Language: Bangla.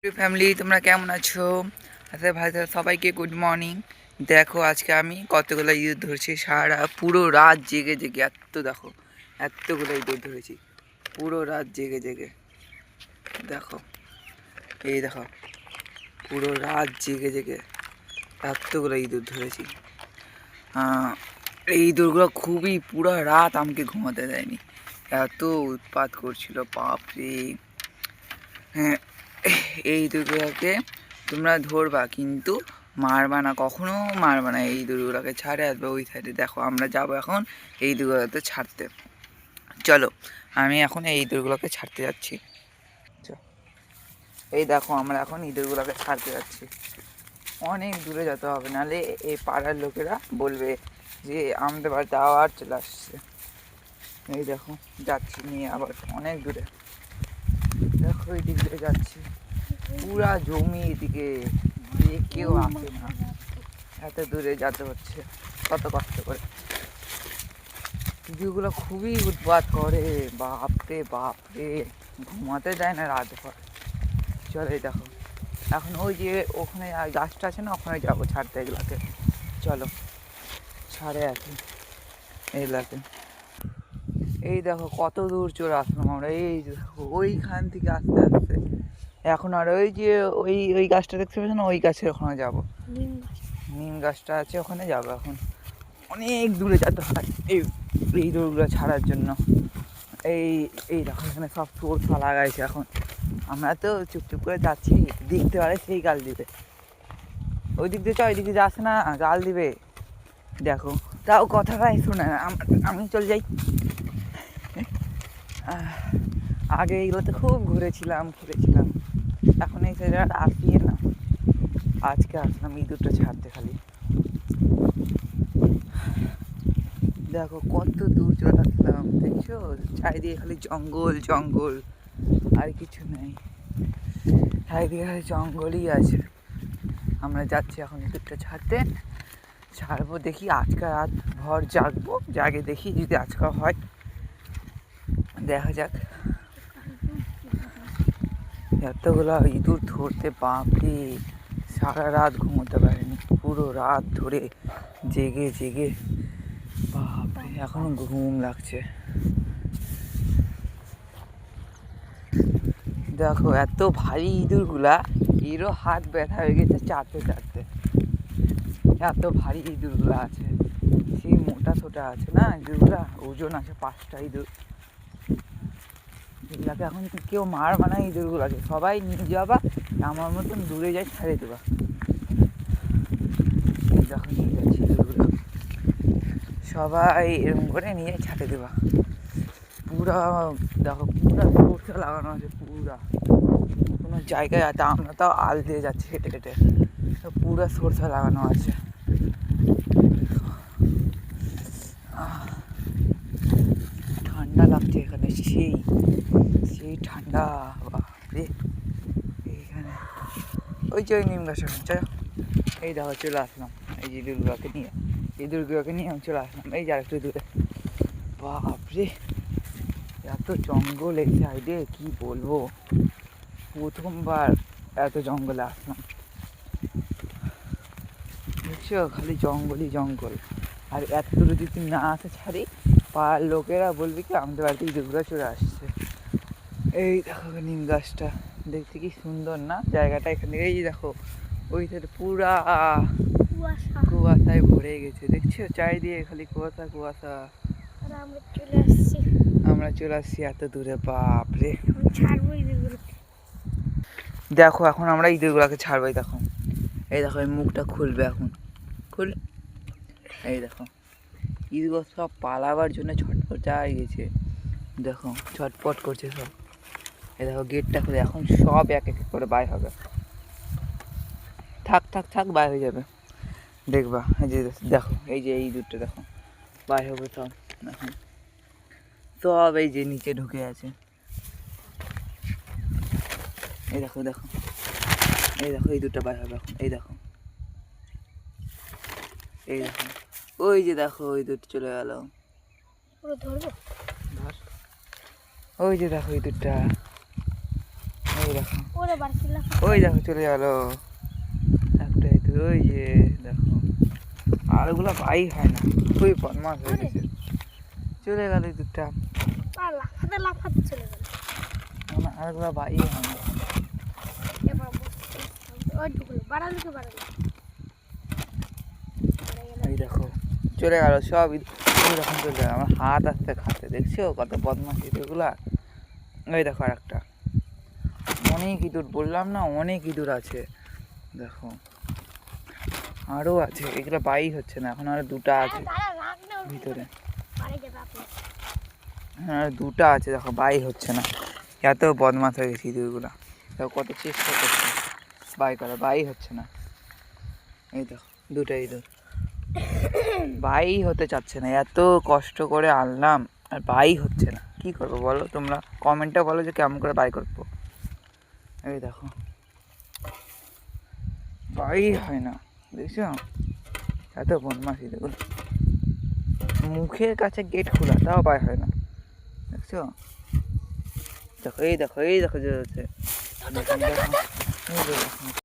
ফ্যামিলি তোমরা কেমন আছো? আচ্ছা ভাই সবাইকে গুড মর্নিং। দেখো আজকে আমি কতগুলো ইঁদুর ধরছি, সারা পুরো রাত জেগে জেগে দেখো এতগুলো ইঁদুর ধরেছি পুরো রাত জেগে জেগে। দেখো এই দেখো পুরো রাত জেগে জেগে এতগুলো ইঁদুর ধরেছি। এই ইঁদুরগুলো খুবই পুরো রাত আমাকে ঘুমাতে দেয়নি, এত উৎপাত করছিল বাপরে। হ্যাঁ, এই ইঁদুরগুলোকে তোমরা ধরবা কিন্তু মারবা না, কখনো মারবা না। এই ইঁদুরগুলোকে ছাড়ে আসবে ওই সাইডে। দেখো আমরা যাবো এখন এই ইঁদুরগুলোকে ছাড়তে। চলো আমি এখন এই ইঁদুরগুলোকে ছাড়তে যাচ্ছি। এই দেখো আমরা এখন ইঁদুরগুলোকে ছাড়তে যাচ্ছি। অনেক দূরে যেতে হবে, নাহলে এই পাড়ার লোকেরা বলবে যে আমাদের বাড়িতে আবার চলে আসছে। এই দেখো যাচ্ছি নিয়ে আবার অনেক দূরে। দেখো এই দিক দিয়ে যাচ্ছি, পুরা জমি এদিকে, কেউ আসে না, এত দূরে যেতে হচ্ছে কত কষ্ট করে। ইঁদুরগুলো খুবই উৎপাত করে, বাপরে বাপরে, ঘুমাতে দেয় না রাত ভর। চলে দেখো এখন ওই যে ওখানে গাছটা আছে না, ওখানে যাবো ছাড়তে এগুলাকে। চলো ছাড়ে আছে এইগুলাকে। এই দেখো কত দূর চলে আসলাম আমরা, এই দেখো ওইখান থেকে আস্তে আস্তে এখন আর ওই যে ওই ওই গাছটা দেখতে পাচ্ছ না, ওই গাছের ওখানে যাবো। নিম গাছটা আছে ওখানে যাবো। এখন অনেক দূরে যেতে হয় এই দূরগুলো ছাড়ার জন্য। এই এই দেখো এখানে সব সোর্সা লাগাইছে। এখন আমরা তো চুপচুপ করে যাচ্ছি, দেখতে পারে সেই গাল দিবে। ওই দিক দিয়ে ওই দিকে যাচ্ছে না, গাল দিবে। দেখো তাও কথাটাই শোনে না, আমি চলে যাই। আগে এইগুলোতে খুব ঘুরেছিলাম খেলেছিলাম, এখন এই সাইডে আর আসিয়ে না। আজকে আসলাম ইঁদুরটা ছাড়তে খালি। দেখো কত দূর চলে আসলাম, দেখছো চারিদিকে খালি জঙ্গল জঙ্গল, আর কিছু নেই, চারিদিকে খালি জঙ্গলই আছে। আমরা যাচ্ছি এখন ইঁদুরটা ছাড়তে। ছাড়বো, দেখি আজকে রাত ভর জাগবো, জাগে দেখি যদি আজকে হয়, দেখা যাক। এতগুলো ইঁদুর ধরতে বাপরে, সারা রাত ঘুমোতে পারিনি, পুরো রাত ধরে জেগে জেগে বাপরে, এখনো ঘুম লাগছে। দেখো এত ভারী ইঁদুরগুলা, এরও হাত ব্যথা হয়ে গেছে চাটতে চাটতে, এত ভারী ইঁদুরগুলা আছে। সেই মোটা সোটা আছে না ইঁদুরগুলা, ওজন আছে 5টা ইঁদুর। এগুলাকে এখন কেউ মারবা না, ইঁদুরগুলাকে সবাই নিয়ে যাবা, আমার মতন দূরে যাই ছাড়িয়ে দেবা। দেখো নিয়ে যাচ্ছি ইঁদুরগুলো, সবাই এরকম করে নিয়ে ছাড়িয়ে দেবা। পুরা দেখো পুরা সরষে লাগানো আছে, পুরা কোনো জায়গায় আছে, আমরা তাও আল দিয়ে যাচ্ছি হেঁটে হেঁটে, পুরা সরষে লাগানো আছে। ঠান্ডা লাগছে এখানে, সেই সেই ঠান্ডা বাপরে এইখানে। ওই যে ওই নিম গাছের চলো, এই দেখো চলে আসলাম এই যে ইঁদুরগুলোকে নিয়ে, ইঁদুরগুলোকে নিয়ে আমি চলে আসলাম এই যে আরেকটু দূরে। বাপরে এত জঙ্গল এই সাইডে, কি বলবো, প্রথমবার এত জঙ্গলে আসলাম। বুঝছো খালি জঙ্গলই জঙ্গল, আর এত দূরে যদি না আসে ছাড়ি, পাড়ার লোকেরা বলবে কি আমাদের বাড়িতে ইঁদুরগুলো চলে আসছে। এই দেখো নিম গাছটা দেখতে কি সুন্দর না জায়গাটা, এখান থেকে এই দেখো ওই সাইডে পুরা কুয়াশায় ভরে গেছে, দেখছো চারিদিকে খালি কুয়াশা কুয়াশা। আমরা চলে আসছি এত দূরে, বাপরে। দেখো এখন আমরা ইঁদুরগুলোকে ছাড়বো। দেখো এই দেখো এই মুখটা খুলবে এখন, খুল। এই দেখো ইঁদুর সব পালাবার জন্য ছটপট যাই গেছে, দেখো ছটপট করছে সব। এই দেখো গেটটা খুলে, এখন সব এক এক করে বাইর হবে। থাক থাক থাক বাইর হয়ে যাবে, দেখবা। এই যে দেখো এই যে এই ইঁদুরটা দেখো বাইর হবে সব এখন, সব এই যে নিচে ঢুকে আছে। এই দেখো দেখো এই দেখো এই দুটো বাইর হবে এখন, এই দেখো এই দেখো ওই যে দেখো ওই দুটো চলে গেল। ওই যে দেখো এই দুটা, এই দেখো ওরে বারকিলা ওই দেখো চলে গেল একটাই তো ওই যে দেখো আর ওগুলো বাই হয় না খুবই বদমাস হয়ে গেছে চলে গেল এই দুটা লাফাতে লাফাতে চলে গেল আর ওগুলো বাই হয় না এবার ওই ঢুকলো বাড়ালিকে বাড়ালি এই দেখো চলে গেল সব এরকম চলে গেল আমার হাত আসতে খাতে দেখছো কত বদমাস এগুলা ওই দেখো আর একটা অনেক ইঁদুর বললাম না অনেক ইঁদুর আছে দেখো আরও আছে এগুলো বাই হচ্ছে না এখন আরো দুটা আছে ভিতরে আর দুটা আছে দেখো বাই হচ্ছে না এত বদমাস হয়ে গেছে ইঁদুরগুলো দেখো কত চেষ্টা করছে বাই করা বাই হচ্ছে না এই দেখো দুটা ইঁদুর বাই হতে চাচ্ছে না এত কষ্ট করে আনলাম আর বাই হচ্ছে না কি করবো বলো তোমরা কমেন্টে বলো যে কেমন করে বাই করবো এই দেখো বাই হয় না দেখছো এত বদমাসি দেখুন মুখের কাছে গেট খোলা তাও বাই হয় না দেখছো দেখো এই দেখো যে হচ্ছে দেখো